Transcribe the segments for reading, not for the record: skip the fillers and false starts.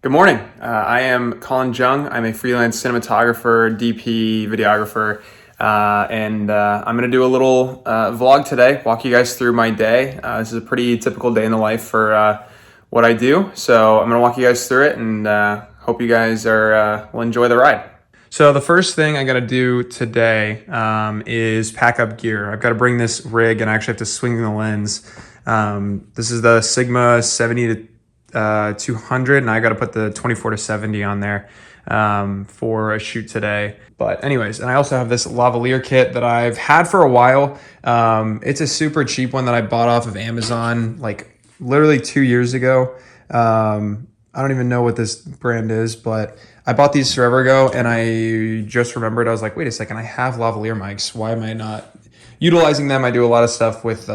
Good morning. I am Colin Jung. I'm a freelance cinematographer, DP, videographer, and I'm going to do a little vlog today, walk you guys through my day. This is a pretty typical day in the life for what I do, so I'm going to walk you guys through it and hope you guys will enjoy the ride. So the first thing I got to do today is pack up gear. I've got to bring this rig and I actually have to swing the lens. This is the Sigma 70 to 200, and I got to put the 24 to 70 on there for a shoot today. But anyways, and I also have this lavalier kit that I've had for a while. It's a super cheap one that I bought off of Amazon like literally 2 years ago. I don't even know what this brand is, but I bought these forever ago, and I just remembered, I was like, wait a second, I have lavalier mics. Why am I not utilizing them? I do a lot of stuff with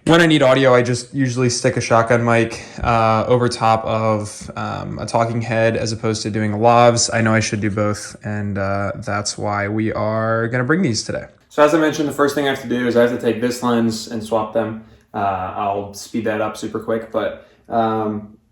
when I need audio, I just usually stick a shotgun mic over top of a talking head as opposed to doing lavs. I know I should do both, and that's why we are going to bring these today. So as I mentioned, the first thing I have to do is I have to take this lens and swap them. I'll speed that up super quick, but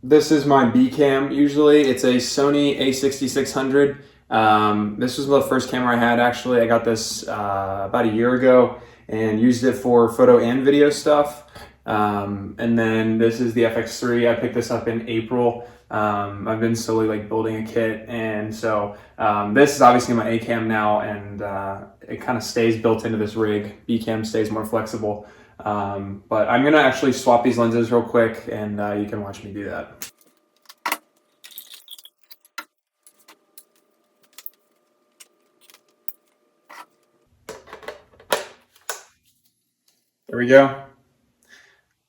this is my B cam usually. It's a Sony a6600. This was the first camera I had actually. I got this about a year ago and used it for photo and video stuff. And then this is the FX3. I picked this up in April. I've been slowly like building a kit, and so this is obviously my A cam now, and it kind of stays built into this rig. B cam stays more flexible, but I'm gonna actually swap these lenses real quick, and you can watch me do that. There we go.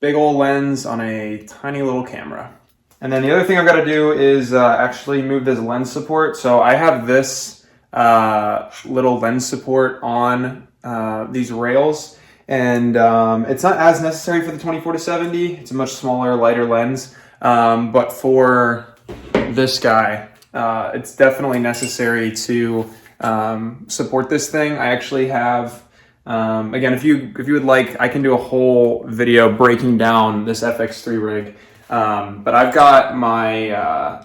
Big old lens on a tiny little camera. And then the other thing I've got to do is actually move this lens support. So I have this little lens support on these rails, and it's not as necessary for the 24 to 70. It's a much smaller, lighter lens. But for this guy, it's definitely necessary to support this thing. I actually have again, if you would like, I can do a whole video breaking down this FX3 rig. But I've got my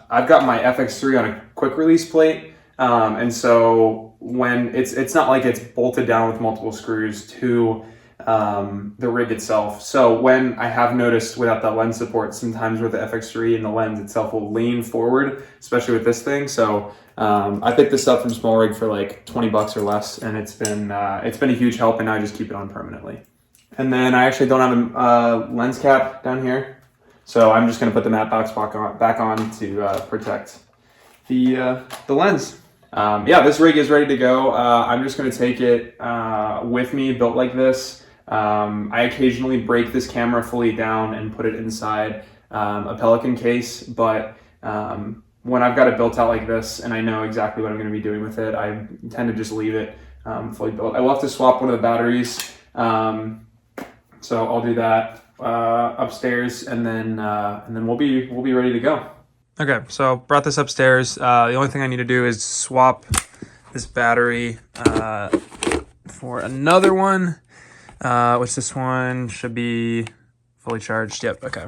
FX3 on a quick release plate, and so when it's not like it's bolted down with multiple screws to the rig itself. So when I have noticed without that lens support, sometimes with the FX3 and the lens itself will lean forward, especially with this thing. So I picked this up from Small Rig for like 20 bucks or less, and it's been a huge help, and now I just keep it on permanently. And then I actually don't have a lens cap down here, so I'm just gonna put the matte box back on to protect the lens. Yeah, this rig is ready to go. I'm just gonna take it with me, built like this. I occasionally break this camera fully down and put it inside a Pelican case, but when I've got it built out like this and I know exactly what I'm going to be doing with it, I tend to just leave it fully built. I will have to swap one of the batteries, so I'll do that upstairs, and then we'll be ready to go. Okay, so brought this upstairs. The only thing I need to do is swap this battery for another one, which this one should be fully charged. Yep, okay.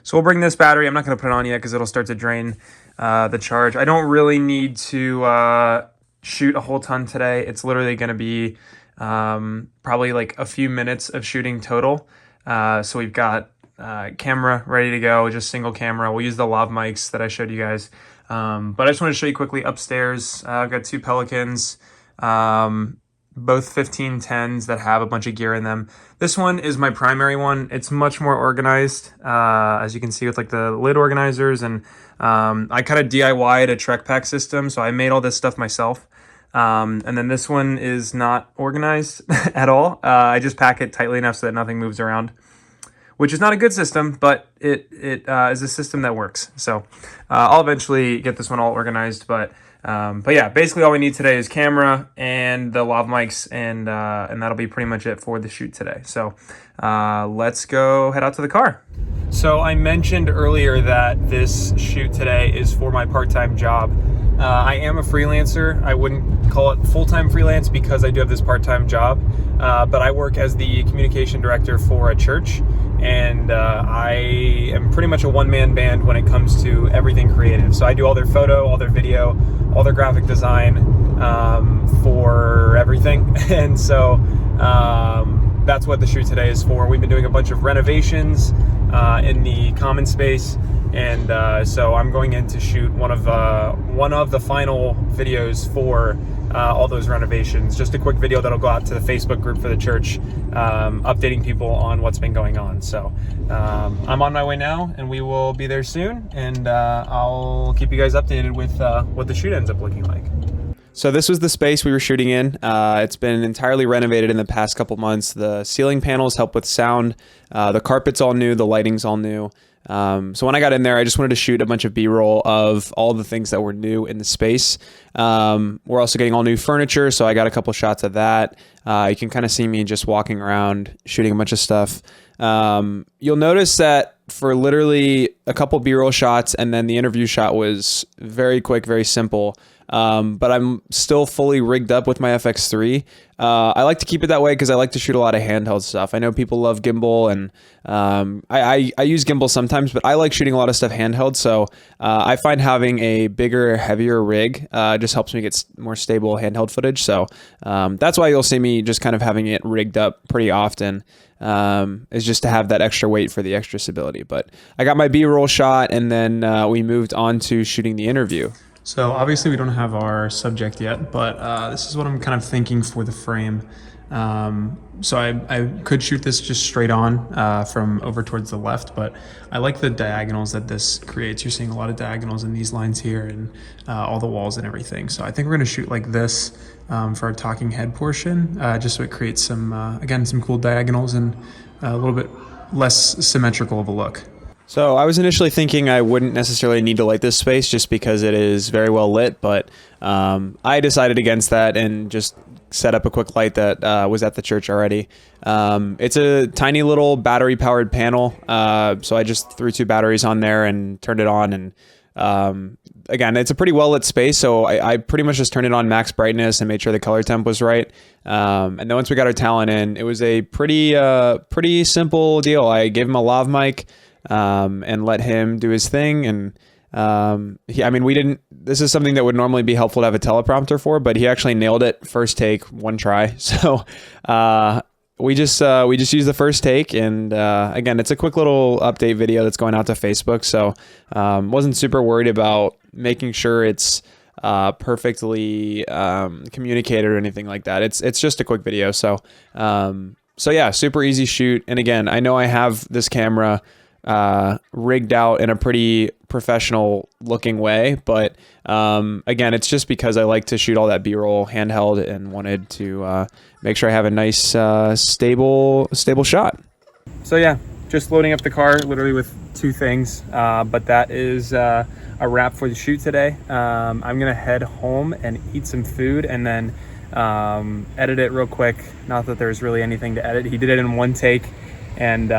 So we'll bring this battery. I'm not going to put it on yet because it'll start to drain the charge. I don't really need to shoot a whole ton today. It's literally going to be probably like a few minutes of shooting total. So we've got camera ready to go, just single camera. We'll use the lav mics that I showed you guys. But I just want to show you quickly upstairs. I've got two Pelicans, both 1510s that have a bunch of gear in them. This one is my primary one. It's much more organized, as you can see with like the lid organizers, and I kind of DIY'd a Trek Pack system, so I made all this stuff myself. And then this one is not organized at all. I just pack it tightly enough so that nothing moves around, which is not a good system, but it is a system that works. So I'll eventually get this one all organized, but yeah, basically all we need today is camera and the lav mics, and that'll be pretty much it for the shoot today. So let's go head out to the car. So I mentioned earlier that this shoot today is for my part-time job. I am a freelancer. I wouldn't call it full-time freelance because I do have this part-time job, but I work as the communication director for a church. and I am pretty much a one-man band when it comes to everything creative. So I do all their photo, all their video, all their graphic design for everything. And so that's what the shoot today is for. We've been doing a bunch of renovations in the common space, and so I'm going in to shoot one of the final videos for all those renovations. Just a quick video that'll go out to the Facebook group for the church, updating people on what's been going on. So I'm on my way now, and we will be there soon, and I'll keep you guys updated with what the shoot ends up looking like. So this was the space we were shooting in. It's been entirely renovated in the past couple months. The ceiling panels help with sound. The carpet's all new. The lighting's all new. So when I got in there, I just wanted to shoot a bunch of B-roll of all the things that were new in the space. We're also getting all new furniture, so I got a couple shots of that. You can kind of see me just walking around, shooting a bunch of stuff. You'll notice that for literally a couple B-roll shots, and then the interview shot was very quick, very simple. But I'm still fully rigged up with my FX3. I like to keep it that way because I like to shoot a lot of handheld stuff. I know people love gimbal, and I use gimbal sometimes, but I like shooting a lot of stuff handheld. So I find having a bigger, heavier rig just helps me get more stable handheld footage. So that's why you'll see me just kind of having it rigged up pretty often, is just to have that extra weight for the extra stability. But I got my B-roll shot, and then we moved on to shooting the interview. So obviously we don't have our subject yet, but this is what I'm kind of thinking for the frame. So I could shoot this just straight on from over towards the left, but I like the diagonals that this creates. You're seeing a lot of diagonals in these lines here, and all the walls and everything. So I think we're gonna shoot like this for our talking head portion, just so it creates some, again, some cool diagonals and a little bit less symmetrical of a look. So I was initially thinking I wouldn't necessarily need to light this space just because it is very well lit, but I decided against that and just set up a quick light that was at the church already. It's a tiny little battery powered panel, so I just threw 2 batteries on there and turned it on, and again, it's a pretty well lit space, so I pretty much just turned it on max brightness and made sure the color temp was right. And then once we got our talent in, it was a pretty simple deal. I gave him a lav mic, and let him do his thing. And this is something that would normally be helpful to have a teleprompter for, but he actually nailed it first take, one try. So we just used the first take, and again, it's a quick little update video that's going out to Facebook. So wasn't super worried about making sure it's perfectly communicated or anything like that. It's just a quick video. So yeah, super easy shoot. And again, I know I have this camera rigged out in a pretty professional looking way, but again, it's just because I like to shoot all that B-roll handheld and wanted to make sure I have a nice stable shot. So yeah, just loading up the car literally with 2 things, but that is a wrap for the shoot today. I'm gonna head home and eat some food, and then edit it real quick. Not that there's really anything to edit. He did it in 1 take, and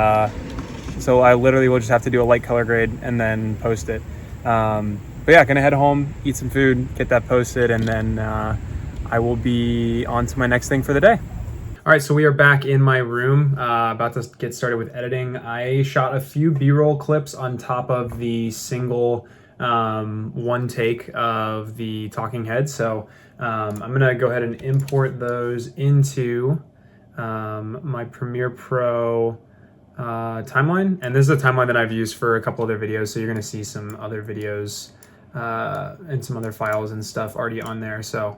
so I literally will just have to do a light color grade and then post it. But yeah, gonna head home, eat some food, get that posted, and then I will be on to my next thing for the day. All right, so we are back in my room, about to get started with editing. I shot a few B-roll clips on top of the single 1 take of the talking head. So I'm gonna go ahead and import those into my Premiere Pro timeline, and this is a timeline that I've used for a couple other videos, so you're going to see some other videos and some other files and stuff already on there. So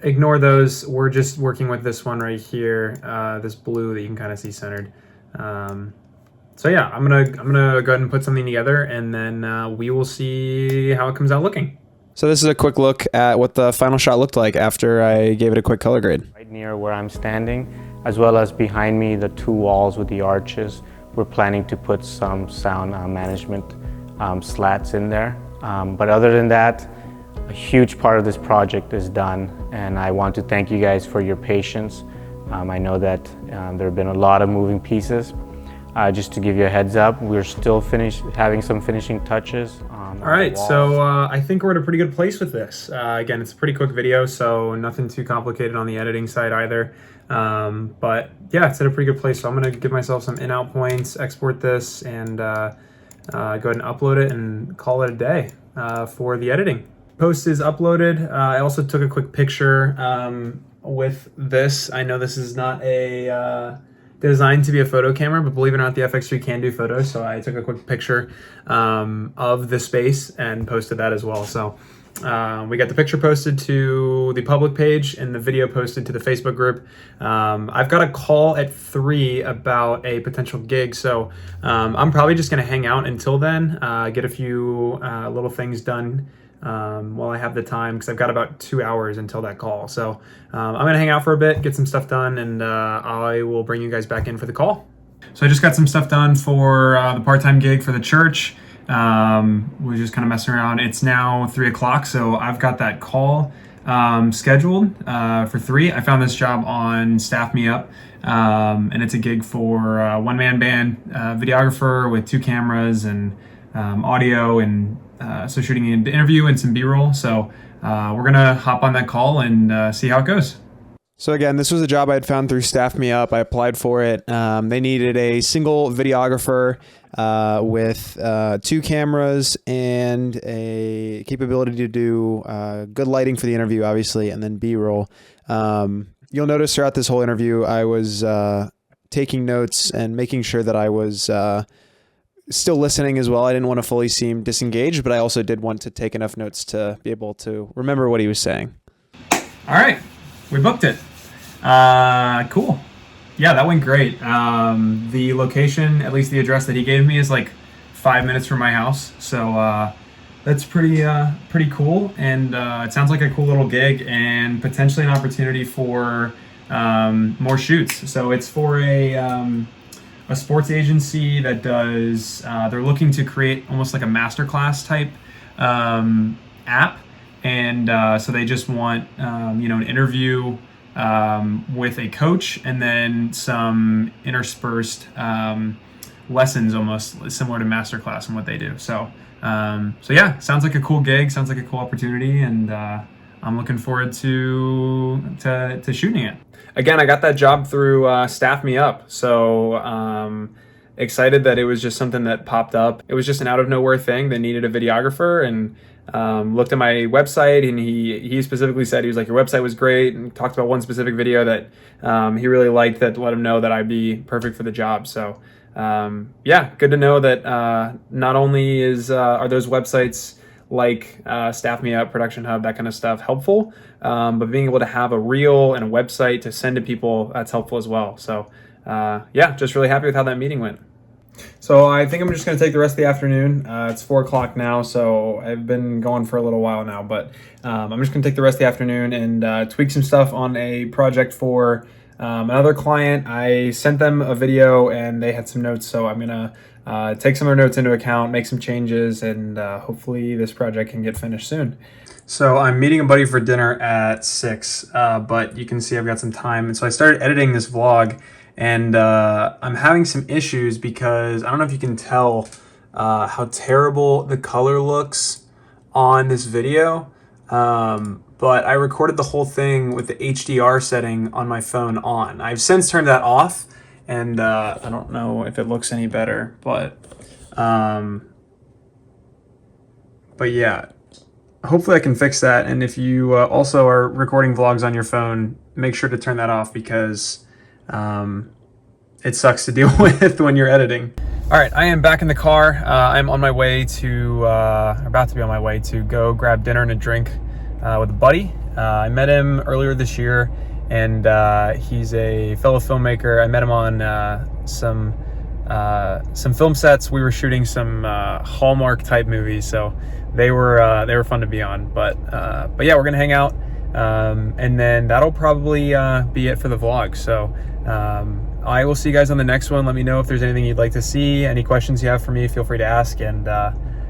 ignore those. We're just working with this one right here, this blue that you can kind of see centered. So yeah, I'm gonna go ahead and put something together, and then we will see how it comes out looking. So this is a quick look at what the final shot looked like after I gave it a quick color grade. Right near where I'm standing, as well as behind me, the 2 walls with the arches, we're planning to put some sound management slats in there. But other than that, a huge part of this project is done, and I want to thank you guys for your patience. I know that there have been a lot of moving pieces. Just to give you a heads up, we're still having some finishing touches. All right, so I think we're at a pretty good place with this. Again, it's a pretty quick video, so nothing too complicated on the editing side either. But yeah, it's at a pretty good place. So I'm gonna give myself some in-out points, export this, and go ahead and upload it and call it a day for the editing. Post is uploaded. I also took a quick picture with this. I know this is not a designed to be a photo camera, but believe it or not, the FX3 can do photos. So I took a quick picture of the space and posted that as well. So we got the picture posted to the public page and the video posted to the Facebook group. I've got a call at 3 about a potential gig, so I'm probably just gonna hang out until then, get a few little things done while I have the time, because I've got about 2 hours until that call. So I'm gonna hang out for a bit, get some stuff done, and I will bring you guys back in for the call. So I just got some stuff done for the part-time gig for the church. We're just kind of messing around. It's now 3 o'clock, so I've got that call scheduled for 3. I found this job on Staff Me Up, and it's a gig for a one-man band videographer with 2 cameras and audio, and so shooting an interview and some B-roll. So we're gonna hop on that call and see how it goes. So again, this was a job I had found through Staff Me Up. I applied for it. They needed a single videographer with 2 cameras and a capability to do good lighting for the interview, obviously, and then B-roll. You'll notice throughout this whole interview, I was taking notes and making sure that I was still listening as well. I didn't want to fully seem disengaged, but I also did want to take enough notes to be able to remember what he was saying. All right, we booked it. Cool. Yeah, that went great. The location, at least the address that he gave me, is like 5 minutes from my house. So that's pretty cool. And it sounds like a cool little gig and potentially an opportunity for more shoots. So it's for a sports agency that does, they're looking to create almost like a masterclass type app. And so they just want, an interview with a coach, and then some interspersed lessons, almost similar to masterclass and what they do. So yeah, sounds like a cool gig, sounds like a cool opportunity, and I'm looking forward to shooting it. Again, I got that job through Staff Me Up, so excited that it was just something that popped up. It was just an out of nowhere thing that needed a videographer, and looked at my website, and he specifically said, he was like, your website was great, and talked about one specific video that he really liked that let him know that I'd be perfect for the job. So yeah, good to know that not only are those websites like Staff Me Up, Production Hub, that kind of stuff helpful, but being able to have a reel and a website to send to people, that's helpful as well. So yeah, just really happy with how that meeting went. So I think I'm just going to take the rest of the afternoon. It's 4 o'clock now, so I've been going for a little while now, but I'm just going to take the rest of the afternoon and tweak some stuff on a project for another client. I sent them a video and they had some notes, so I'm going to take some of their notes into account, make some changes, and hopefully this project can get finished soon. So I'm meeting a buddy for dinner at 6, but you can see I've got some time. And so I started editing this vlog, and I'm having some issues because I don't know if you can tell how terrible the color looks on this video, but I recorded the whole thing with the HDR setting on my phone on. I've since turned that off, and I don't know if it looks any better, but yeah, hopefully I can fix that. And if you also are recording vlogs on your phone, make sure to turn that off, because it sucks to deal with when you're editing. All right, I am back in the car. I'm on my way to, about to be on my way to go grab dinner and a drink with a buddy. I met him earlier this year, and he's a fellow filmmaker. I met him on some film sets. We were shooting some Hallmark type movies, so they were fun to be on. But yeah, we're gonna hang out, and then that'll probably be it for the vlog. So I will see you guys on the next one. Let me know if there's anything you'd like to see, any questions you have for me, feel free to ask. And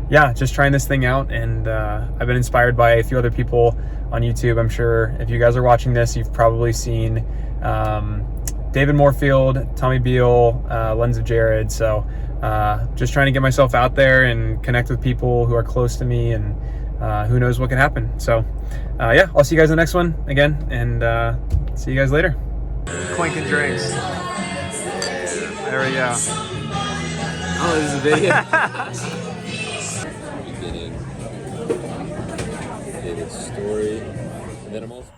yeah, just trying this thing out, and I've been inspired by a few other people on YouTube. I'm sure if you guys are watching this, you've probably seen David Moorfield, Tommy Beal, Lens of Jared. So just trying to get myself out there and connect with people who are close to me, and who knows what can happen. So yeah, I'll see you guys in the next one again, and see you guys later. Clinking drinks. There we go. Oh, this is a video. Beginning. David's story. And then I'm also